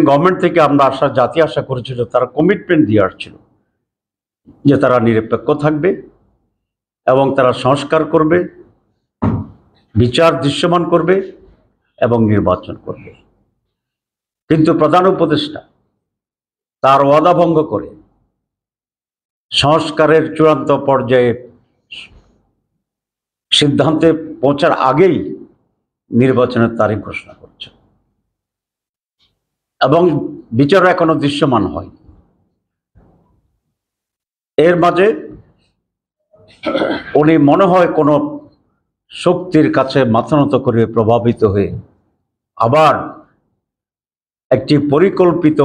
Government থেকে আমরা জাতি আশা করেছিল, তারা কমিটমেন্ট দিয়ে আসছিল যে তারা নিরপেক্ষ থাকবে এবং তারা সংস্কার করবে, বিচার দৃশ্যমান করবে এবং নির্বাচন করবে। কিন্তু প্রধান উপদেষ্টা তার ওয়াদা ভঙ্গ করে সংস্কারের চূড়ান্ত পর্যায়ে সিদ্ধান্তে পৌঁছার আগেই নির্বাচনের তারিখ ঘোষণা করছে এবং বিচার এখনো দৃশ্যমান হয়। এর মাঝে উনি মনে হয় কোনো শক্তির কাছে মাথা নত করে প্রভাবিত হয়ে আবার একটি পরিকল্পিত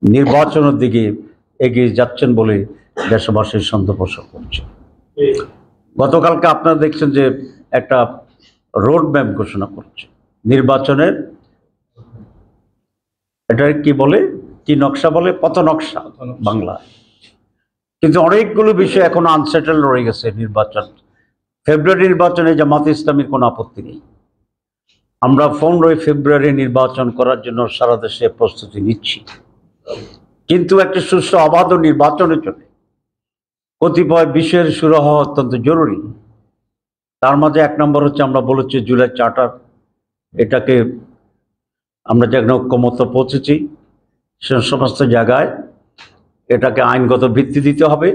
নির্বাচনের দিকে এগিয়ে যাচ্ছেন বলে দেশবাসীর সন্দেহ পোষণ করছে। গতকালকে আপনারা দেখছেন যে একটা রোড ম্যাপ ঘোষণা করছে নির্বাচনের, এটা কি বলে, কি নকশা বলে, পথ নকশা বাংলা। কিন্তু অনেকগুলো বিষয় এখনো আনসেটেল রয়ে গেছে। নির্বাচন, ফেব্রুয়ারি নির্বাচনে জামাত ইসলামীর কোনো আপত্তি নেই। আমরা 15 ফেব্রুয়ারি নির্বাচন করার জন্য সারা দেশে প্রস্তুতি নিচ্ছি। কিন্তু একটি সুষ্ঠু অবাধ নির্বাচনের জন্য কতিপয় বিষয়ের শুরু হওয়া অত্যন্ত জরুরি। তার মাঝে 1 নম্বর হচ্ছে, আমরা বলেছি জুলাই চার্টার, এটাকে আমরা যেখানে ঐক্যমত পৌঁছেছি সে সমস্ত জায়গায় এটাকে আইনগত ভিত্তি দিতে হবে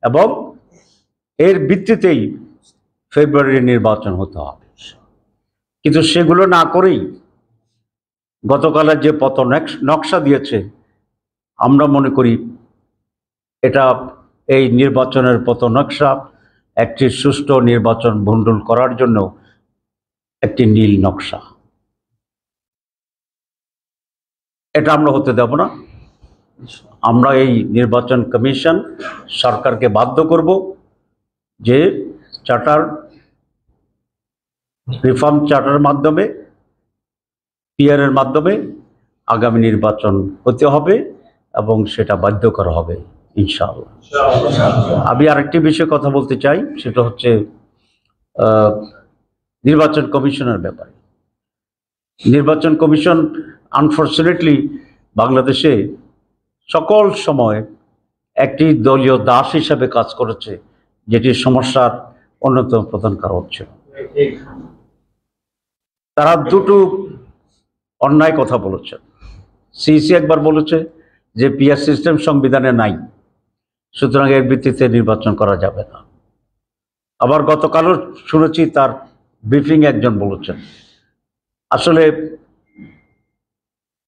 এবং এর ভিত্তিতেই ফেব্রুয়ারির নির্বাচন হতে হবে। কিন্তু সেগুলো না করেই গতকালের যে পথ নকশা দিয়েছে, আমরা মনে করি এটা এই নির্বাচনের পথ নকশা একটি সুষ্ঠু নির্বাচন ভণ্ডুল করার জন্য একটি নীল নকশা। এটা আমরা হতে দেব না। আমরা এই নির্বাচন কমিশন সরকারকে বাধ্য করব যে চার্টার রিফর্ম চার্টারের মাধ্যমে, পিআরের মাধ্যমে আগামী নির্বাচন হতে হবে এবং সেটা বাধ্য করা হবে ইনশাআল্লাহ। আমি আরেকটি বিষয়ে কথা বলতে চাই, সেটা হচ্ছে নির্বাচন কমিশনের ব্যাপারে। নির্বাচন কমিশন আনফর্চুনেটলি বাংলাদেশে সকল সময় একটি দলীয় দাস হিসাবে কাজ করেছে, যেটি সমস্যার অন্যতম প্রধান কারণ ছিল। তারা দুটো অন্যায় কথা বলেছেন। সিইসি একবার বলেছে যে পিআর সিস্টেম সংবিধানে নাই, সুতরাং এর ভিত্তিতে নির্বাচন করা যাবে না। আবার গতকালও শুনেছি তার ব্রিফিং একজন বলেছেন। আসলে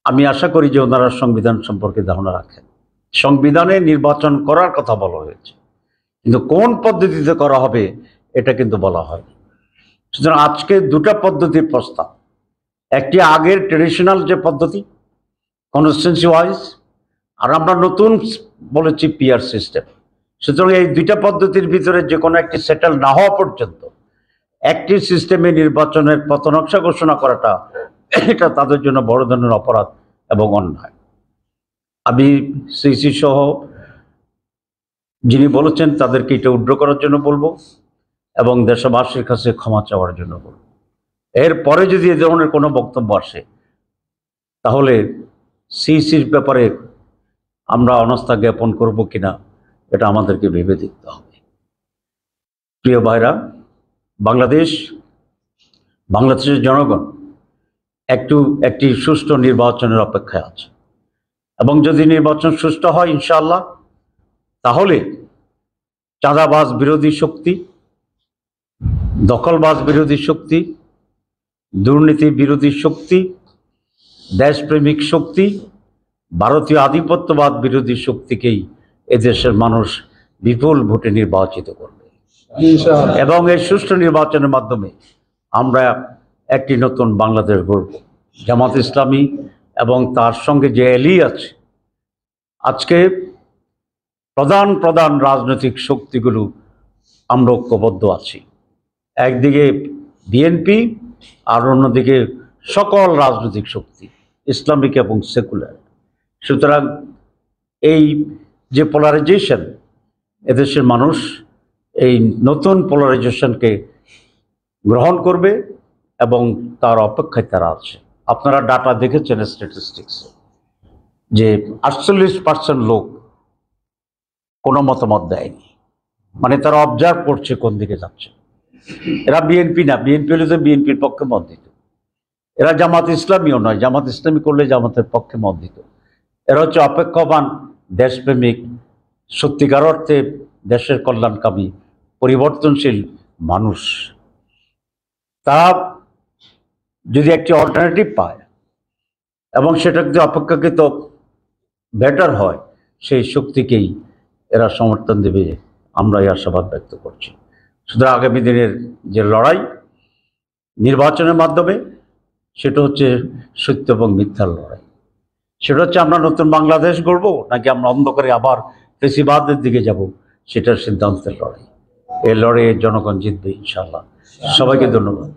আমি আশা করি যে ওনারা সংবিধান সম্পর্কে ধারণা রাখেন। সংবিধানে নির্বাচন করার কথা বলা হয়েছে, কিন্তু কোন পদ্ধতিতে করা হবে এটা কিন্তু বলা হয়নি। সুতরাং আজকে দুটা পদ্ধতির প্রস্তাব, একটি আগের ট্রেডিশনাল যে পদ্ধতি কনস্টিটিউয়েন্সি ওয়াইজ, আর আমরা নতুন বলেছি পিআর সিস্টেম। সুতরাং এই দুইটা পদ্ধতির ভিতরে যে কোনো একটি সেটেল না হওয়া পর্যন্ত একটি সিস্টেমে নির্বাচনের পথ নকশা ঘোষণা করাটা এটা তাদের জন্য বড় ধরনের অপরাধ এবং অন্যায়। আমি সিসি সহ যিনি বলেছেন তাদেরকে এটা উড্র করার জন্য বলবো এবং দেশবাসীর কাছে ক্ষমা চাওয়ার জন্য বলবো। এরপরে যদি এ ধরনের কোনো বক্তব্য আসে তাহলে সিসির ব্যাপারে আমরা অনাস্থা জ্ঞাপন করব কিনা এটা আমাদেরকে ভেবে দেখতে হবে। প্রিয় ভাইরা, বাংলাদেশের জনগণ একটি সুষ্ঠু নির্বাচনের অপেক্ষায় আছে এবং যদি নির্বাচন সুষ্ঠু হয় ইনশাআল্লাহ, তাহলে চাঁদাবাজ বিরোধী শক্তি, দখলবাজ বিরোধী শক্তি, দুর্নীতি বিরোধী শক্তি, দেশপ্রেমিক শক্তি, ভারতীয় আধিপত্যবাদ বিরোধী শক্তিকেই এদেশের মানুষ বিপুল ভোটে নির্বাচিত করবে এবং এই সুষ্ঠু নির্বাচনের মাধ্যমে আমরা একটি নতুন বাংলাদেশ গড়ব। জামাত ইসলামী এবং তার সঙ্গে যে এলি আছে, আজকে প্রধান রাজনৈতিক শক্তিগুলো আমরা ঐক্যবদ্ধ আছি। একদিকে বিএনপি আর অন্যদিকে সকল রাজনৈতিক শক্তি, ইসলামিক এবং সেকুলার। সুতরাং এই যে পোলারাইজেশন, এদেশের মানুষ এই নতুন পোলারাইজেশনকে গ্রহণ করবে এবং তার অপেক্ষায় তারা আছে। আপনারা ডাটা দেখেছেন স্ট্যাটিস্টিক্স যে 48% লোক কোনো মতামত দেয়নি, মানে তারা অবজার্ভ করছে কোন দিকে যাচ্ছে। এরা বিএনপি না, বিএনপি হলে তো বিএনপির পক্ষে মত দিত। এরা জামাত ইসলামীও নয়, জামাত ইসলামী করলে জামাতের পক্ষে মত দিত। এরা হচ্ছে অপেক্ষমান, দেশপ্রেমিক, সত্যিকার অর্থে দেশের কল্যাণকামী, পরিবর্তনশীল মানুষ। তারা যদি একটি অল্টারনেটিভ পায় এবং সেটা যদি অপেক্ষাকৃত বেটার হয়, সেই শক্তিকেই এরা সমর্থন দেবে, আমরা এই আশাবাদ ব্যক্ত করছি। সুতরাং আগামী দিনের যে লড়াই নির্বাচনের মাধ্যমে, সেটা হচ্ছে সত্য এবং মিথ্যার লড়াই। সেটা হচ্ছে আমরা নতুন বাংলাদেশ গড়ব নাকি আমরা অন্ধকারে আবার ফেসিবাদের দিকে যাব, সেটার সিদ্ধান্তের লড়াই। এই লড়াইয়ে জনগণ জিতবে ইনশাআল্লাহ। সবাইকে ধন্যবাদ।